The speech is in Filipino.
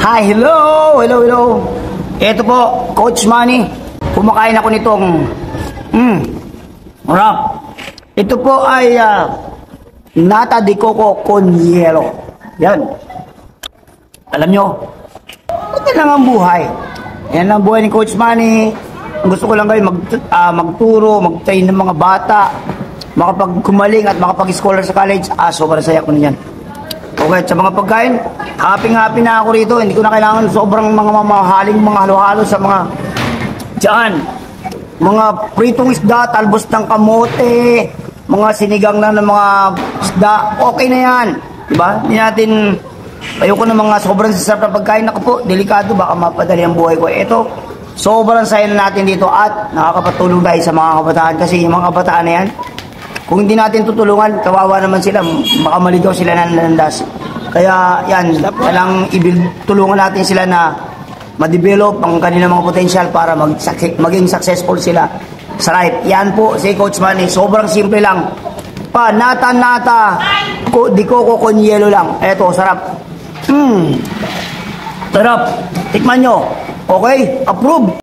Hi, hello! Hello, hello! Ito po, Coach Manny. Kumakain ako nitong harap. Ito po ay nata de coco con hielo. Yan. Alam nyo, ito lang ang buhay. Yan ang buhay ni Coach Manny. Gusto ko lang kayo magturo, mag-train ng mga bata, makapag-kumaling at makapag-scholar sa college. Sobrang saya ko niyan. Okay, sa mga pagkain, happy na ako rito. Hindi ko na kailangan sobrang mga mamahaling mga halo-halo sa mga dyan. Mga pritong isda, talbos ng kamote, mga sinigang na ng mga isda. Okay na yan. Diba? Hindi natin, ayoko ng mga sobrang sasarap na pagkain. Ako po, delikado, baka mapadali ang buhay ko. Ito, sobrang saya na natin dito at nakakapatulong tayo sa mga kabataan. Kasi yung mga kabataan na yan, kung hindi natin tutulungan, kawawa naman sila, baka maligaw sila ng landas. Kaya yan, kailangang tulungan natin sila na ma-develop ang kanilang mga potential para maging successful sila sa life. Yan po si Coach Manny, sobrang simple lang. Nata, di coco con yelo lang. Eto, sarap. Sarap. Tikman nyo. Okay, approve.